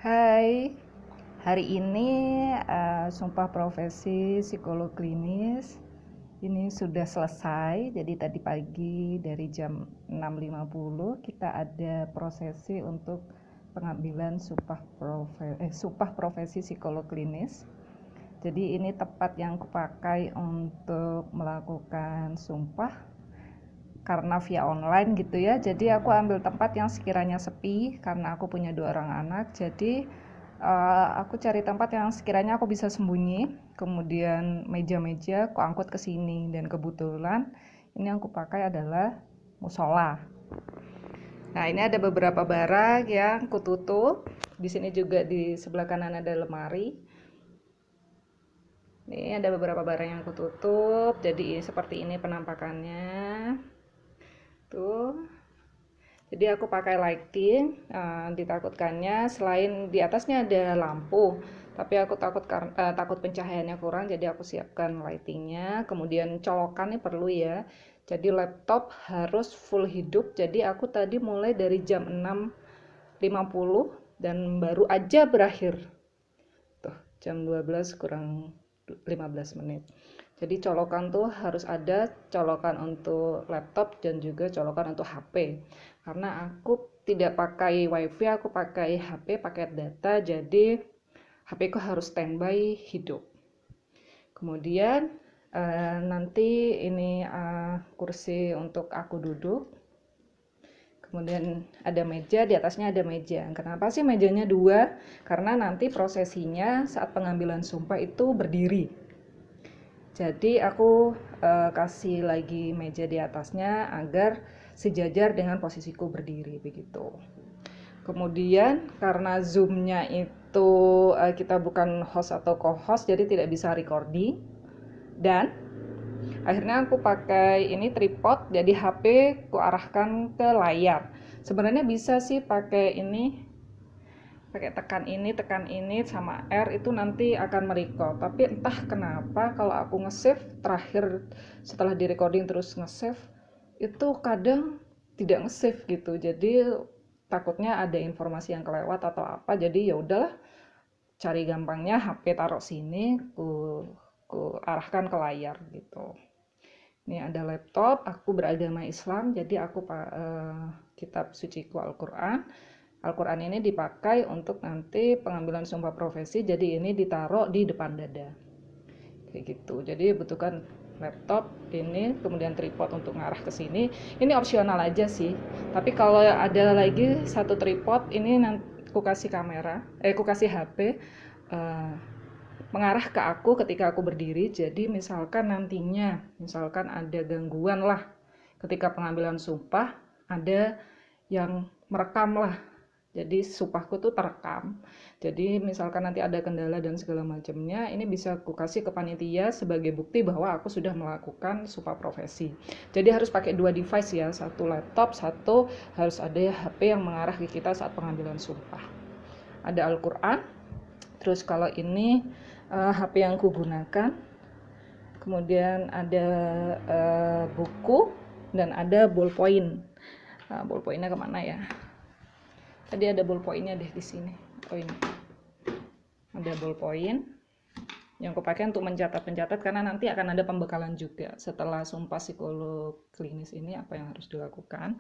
Hai, hari ini sumpah profesi psikolog klinis ini sudah selesai. Jadi tadi pagi dari jam 6.50 kita ada prosesi untuk pengambilan sumpah profesi psikolog klinis. Jadi ini tempat yang kupakai untuk melakukan sumpah karena via online gitu ya. Jadi aku ambil tempat yang sekiranya sepi karena aku punya 2 orang anak. Jadi aku cari tempat yang sekiranya aku bisa sembunyi. Kemudian meja-meja aku angkut ke sini dan kebetulan ini yang aku pakai adalah musola. Nah, ini ada beberapa barang yang kututup. Di sini juga di sebelah kanan ada lemari. Ini ada beberapa barang yang kututup. Jadi seperti ini penampakannya. Tuh. Jadi aku pakai lighting, ditakutkannya selain di atasnya ada lampu, tapi aku takut pencahayaannya kurang, jadi aku siapkan lightingnya. Kemudian colokannya perlu ya. Jadi laptop harus full hidup. Jadi aku tadi mulai dari jam 6.50 dan baru aja berakhir. Tuh, jam 12 kurang 15 menit. Jadi colokan tuh harus ada colokan untuk laptop dan juga colokan untuk HP. Karena aku tidak pakai wifi, aku pakai HP paket data, jadi HP ku harus standby hidup. Kemudian nanti ini kursi untuk aku duduk. Kemudian ada meja, di atasnya ada meja. Kenapa sih mejanya 2? Karena nanti prosesinya saat pengambilan sumpah itu berdiri. Jadi aku kasih lagi meja di atasnya agar sejajar dengan posisiku berdiri begitu. Kemudian karena zoomnya itu kita bukan host atau co-host, jadi tidak bisa recording. Dan akhirnya aku pakai ini tripod, jadi HP ku arahkan ke layar. Sebenarnya bisa sih pakai ini, pakai tekan ini sama R itu nanti akan merecord, tapi entah kenapa kalau aku nge-save terakhir setelah di recording terus nge-save itu kadang tidak nge-save gitu. Jadi takutnya ada informasi yang kelewat atau apa, jadi ya udahlah, cari gampangnya HP taruh sini, ku arahkan ke layar gitu. Ini ada laptop, aku beragama Islam, jadi aku kitab suciku Al-Quran. Al-Quran ini dipakai untuk nanti pengambilan sumpah profesi, jadi ini ditaruh di depan dada kayak gitu. Jadi butuhkan laptop ini, kemudian tripod untuk ngarah ke sini. Ini opsional aja sih, tapi kalau ada lagi satu tripod ini nanti aku kasih aku kasih HP mengarah ke aku ketika aku berdiri. Jadi misalkan nantinya ada gangguan lah ketika pengambilan sumpah, ada yang merekam lah, jadi sumpahku tuh terekam. Jadi misalkan nanti ada kendala dan segala macamnya, ini bisa aku kasih ke panitia sebagai bukti bahwa aku sudah melakukan sumpah profesi. Jadi harus pakai 2 device ya, satu laptop, satu harus ada HP yang mengarah ke kita saat pengambilan sumpah. Ada Al-Quran, terus kalau ini HP yang kugunakan, kemudian ada buku dan ada ballpoint. Ballpointnya kemana ya? Tadi ada ballpointnya deh di sini. Oh ini. Ada ballpoint yang aku pakai untuk mencatat karena nanti akan ada pembekalan juga setelah sumpah psikolog klinis ini apa yang harus dilakukan.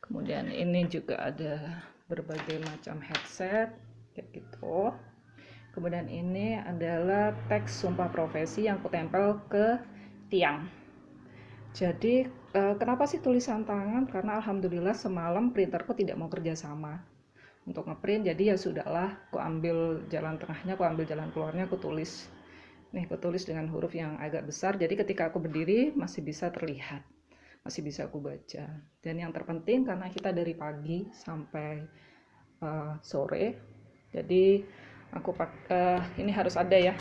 Kemudian ini juga ada berbagai macam headset kayak gitu. Kemudian ini adalah teks sumpah profesi yang aku tempel ke tiang. Jadi kenapa sih tulisan tangan? Karena alhamdulillah semalam printerku tidak mau kerja sama untuk ngeprint, jadi ya sudahlah, aku ambil jalan tengahnya, aku ambil jalan keluarnya, aku tulis. Nih, aku tulis dengan huruf yang agak besar, jadi ketika aku berdiri masih bisa terlihat, masih bisa aku baca. Dan yang terpenting karena kita dari pagi sampai sore, jadi aku ini harus ada ya.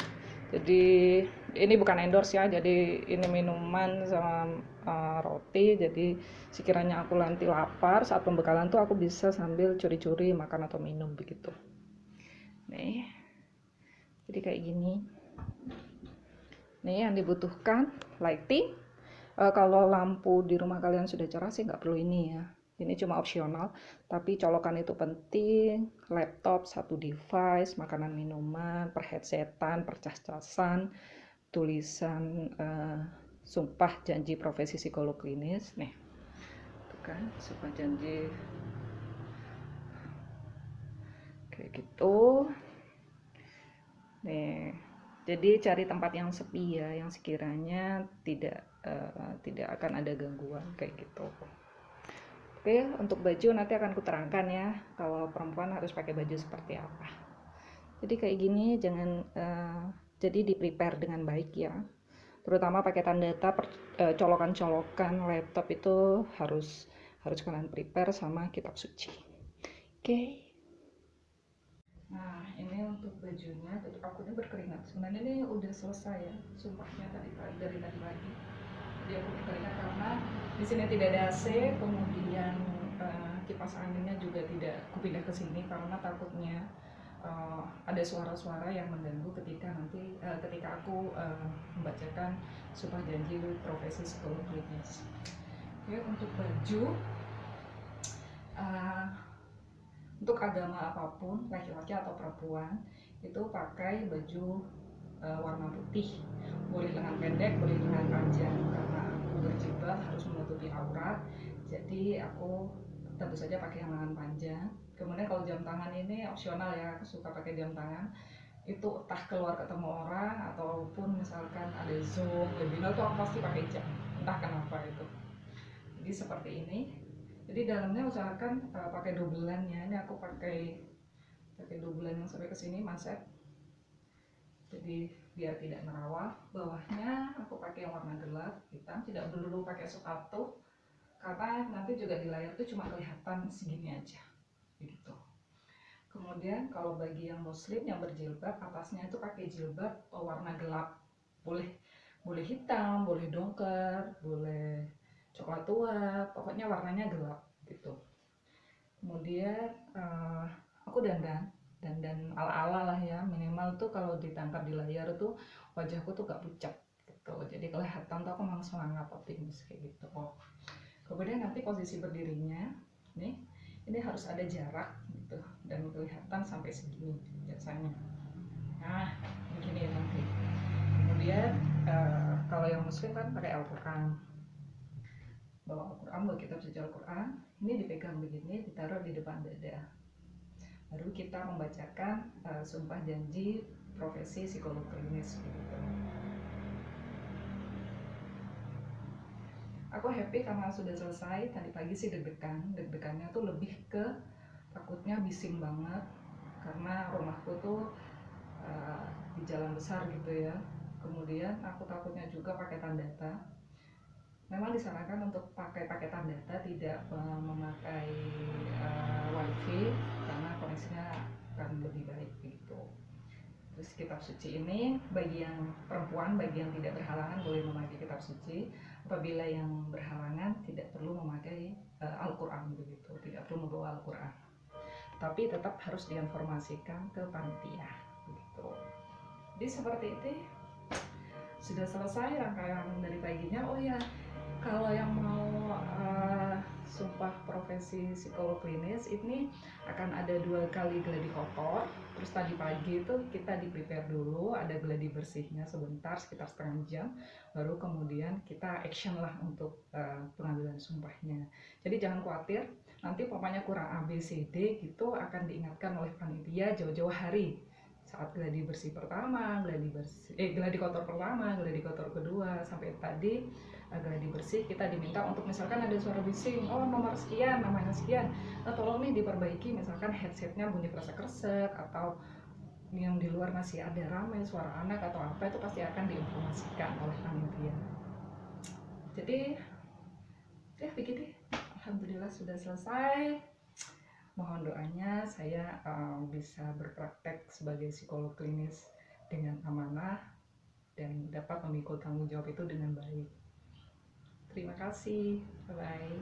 Jadi ini bukan endorse ya, jadi ini minuman sama roti. Jadi sekiranya aku nanti lapar saat pembekalan tuh aku bisa sambil curi-curi makan atau minum begitu. Nih, jadi kayak gini. Nih yang dibutuhkan lighting. Kalau lampu di rumah kalian sudah cerah sih nggak perlu ini ya. Ini cuma opsional, tapi colokan itu penting. Laptop, satu device, makanan minuman, perheadsetan, percas-casan, tulisan sumpah janji profesi psikolog klinis. Nih, itu kan sumpah janji kayak gitu. Nih, jadi cari tempat yang sepi ya, yang sekiranya tidak akan ada gangguan kayak gitu. Oke, untuk baju nanti akan kuterangkan ya, kalau perempuan harus pakai baju seperti apa. Jadi kayak gini, jadi di prepare dengan baik ya. Terutama paketan data, colokan-colokan laptop itu harus kalian prepare sama kitab suci. Oke. Nah, ini untuk bajunya, aku ini berkeringat. Sebenarnya ini udah selesai ya, sumpahnya dari tadi pagi. Jadi aku berkeringat karena di sini tidak ada AC, kemudian kipas anginnya juga tidak kupindah ke sini karena takutnya ada suara-suara yang mengganggu ketika aku membacakan sumpah janji profesi psikolog klinis. Oke, untuk baju, untuk agama apapun, laki-laki atau perempuan, itu pakai baju warna putih, boleh lengan pendek, boleh lengan panjang. Karena aku berjilbab harus menutupi aurat, jadi aku tentu saja pakai yang lengan panjang. Kemudian kalau jam tangan ini opsional ya, aku suka pakai jam tangan. Itu entah keluar ketemu orang ataupun misalkan ada Zoom, webinar tuh aku pasti pakai jam. Entah kenapa itu. Jadi seperti ini. Jadi dalamnya usahakan pakai dobelan ya. Ini aku pakai dobelan yang sampai ke sini manset. Jadi biar tidak merawat. Bawahnya aku pakai yang warna gelap, hitam. Tidak perlu pakai sepatu karena nanti juga di layar tuh cuma kelihatan segini aja. Begitu. Kemudian kalau bagi yang muslim yang berjilbab, atasnya itu pakai jilbab warna gelap. Boleh hitam, boleh dongker, boleh coklat tua, pokoknya warnanya gelap gitu. Kemudian aku dandan ala-ala lah ya, minimal tuh kalau ditangkap di layar tuh wajahku tuh gak pucat gitu. Jadi kelihatan tuh aku memang semangat, optimis kayak gitu. Kemudian nanti posisi berdirinya nih, ini harus ada jarak gitu dan kelihatan sampai segini biasanya. Nah, begini nanti. Kemudian kalau yang muslim kan pakai Al-Quran, bawa Al-Quran, bawa kitab suci Al-Quran, ini dipegang begini, ditaruh di depan dada. Baru kita membacakan sumpah janji profesi psikolog klinis gitu. Aku happy karena sudah selesai. Tadi pagi sih deg-degannya tuh lebih ke takutnya bising banget karena rumahku tuh di jalan besar gitu ya. Kemudian aku takutnya juga paketan data. Memang disarankan untuk pakai paketan data, tidak memakai wifi karena koneksinya akan lebih baik gitu. Terus kitab suci ini bagi yang perempuan, bagi yang tidak berhalangan boleh memakai kitab suci. Apabila yang berhalangan tidak perlu memakai Al-Quran begitu, tidak perlu membawa Al-Quran. Tapi tetap harus diinformasikan ke panitia begitu. Jadi seperti itu. Sudah selesai rangkaian dari paginya. Oh ya, kalau yang mau sumpah profesi psikolog klinis ini akan ada 2 kali gladi kotor. Terus tadi pagi itu kita di prepare dulu, ada gladi bersihnya sebentar sekitar setengah jam, baru kemudian kita action lah untuk pengambilan sumpahnya. Jadi jangan khawatir, nanti pokoknya kurang A, B, C, D gitu akan diingatkan oleh panitia jauh-jauh hari. Saat gladi bersih pertama, gladi kotor pertama, gladi kotor kedua, sampai tadi gladi bersih kita diminta untuk misalkan ada suara bising, oh nomor sekian, namanya sekian, tolong nih diperbaiki, misalkan headsetnya bunyi kresek-kresek atau yang di luar masih ada ramai suara anak atau apa, itu pasti akan diinformasikan oleh panitia. Jadi ya begitu, alhamdulillah sudah selesai. Mohon doanya saya bisa berpraktek sebagai psikolog klinis dengan amanah dan dapat memikul tanggung jawab itu dengan baik. Terima kasih, bye-bye.